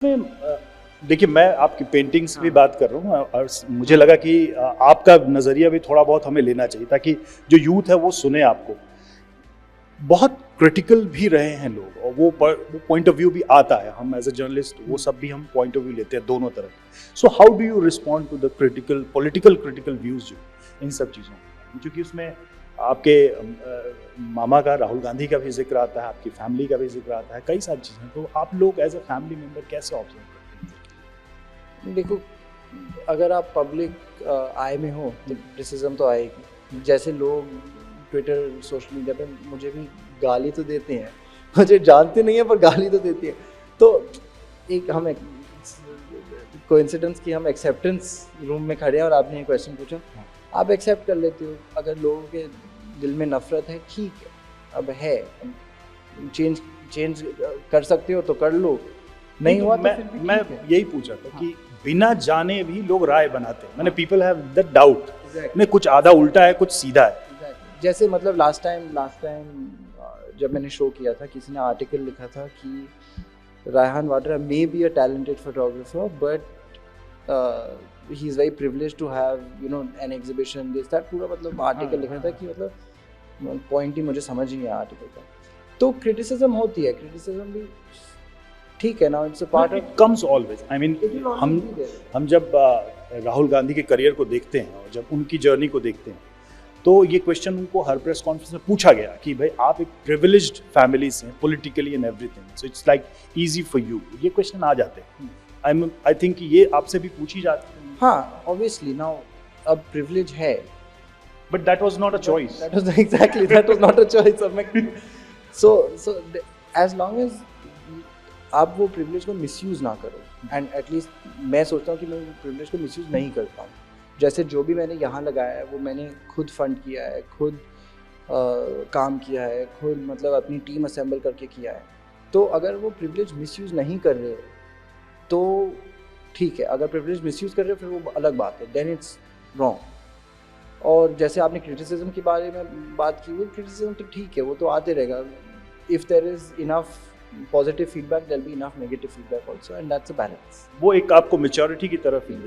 देखिए, मैं आपकी पेंटिंग्स भी बात कर रहा हूँ और मुझे लगा कि आपका नज़रिया भी थोड़ा बहुत हमें लेना चाहिए ताकि जो यूथ है वो सुने आपको। बहुत क्रिटिकल भी रहे हैं लोग और वो पॉइंट ऑफ व्यू भी आता है। हम एज अ जर्नलिस्ट वो सब भी हम पॉइंट ऑफ व्यू लेते हैं दोनों तरफ। So how do you respond to the political critical views जो इन सब चीज़ों में, क्योंकि उसमें आपके मामा का, राहुल गांधी का भी जिक्र आता है, आपकी फैमिली का भी जिक्र आता है, कई सारी चीज़ें। तो आप लोग एज अ फैमिली मेंबर कैसे ऑब्जर्व करते हैं? देखो, अगर आप पब्लिक आई में हो तो क्रिटिसिज्म तो आएगी। जैसे लोग ट्विटर, सोशल मीडिया पे मुझे भी गाली तो देते हैं, मुझे जानते नहीं है पर गाली तो देती है। तो एक हम कोइंसिडेंस की हम एक्सेप्टेंस रूम में खड़े हैं और आपने ये क्वेश्चन पूछा, आप एक्सेप्ट कर लेते हो। अगर लोगों के दिल में नफरत है, ठीक है, अब है, चेंज कर सकते हो तो कर लो, नहीं हुआ तो मैं यही पूछा था कि बिना जाने भी लोग राय बनाते हैं। मैंने पीपल हैव दैट डाउट में कुछ आधा उल्टा है, कुछ सीधा है। जैसे मतलब लास्ट टाइम जब मैंने शो किया था, किसी ने आर्टिकल लिखा था कि Raihan Vadra may be a talented photographer but he is very privileged to have an exhibition this that. पूरा मतलब आर्टिकल लिखा था कि मतलब पॉइंट ही मुझे समझ नहीं आया आर्टिकल का। तो क्रिटिसिज्म होती है, क्रिटिसिज्म भी ठीक है ना, it's a part of, it comes always. I mean हम जब राहुल गांधी के करियर को देखते हैं और जब उनकी जर्नी को देखते हैं तो ये क्वेश्चन उनको हर प्रेस कॉन्फ्रेंस में पूछा गया कि भाई आप एक प्रिविलेज्ड फैमिली से हैं, politically and everything, so it's like easy for you. ये क्वेश्चन आ जाते हैं। आई थिंक ये आपसे भी पूछी जाती है। हाँ, ऑब्वियसली नाउ अब प्रिविलेज है, but that was not a choice. That was exactly, that was not a choice. अब सो एज लॉन्ग एज आप वो प्रिविलेज को मिसयूज़ ना करो, एंड एटलीस्ट मैं सोचता हूँ कि मैं प्रिविलेज को मिसयूज़ नहीं करता हूँ। जैसे जो भी मैंने यहाँ लगाया है वो मैंने खुद फंड किया है, खुद काम किया है, खुद मतलब अपनी टीम असेंबल करके किया है। तो अगर वो प्रिविलेज मिसयूज़ नहीं कर रहे हो तो ठीक है, अगर प्रिविलेज मिसयूज़ कर रहे हो फिर वो अलग बात है, देन इट्स रॉन्ग। और जैसे आपने क्रिटिसिज्म के बारे में बात की, वो क्रिटिसिज्म तो ठीक है, वो तो आते रहेगा। If there is enough positive feedback, there will be enough negative feedback also, and that's a balance. वो एक आपको मैच्योरिटी की तरफ ही है।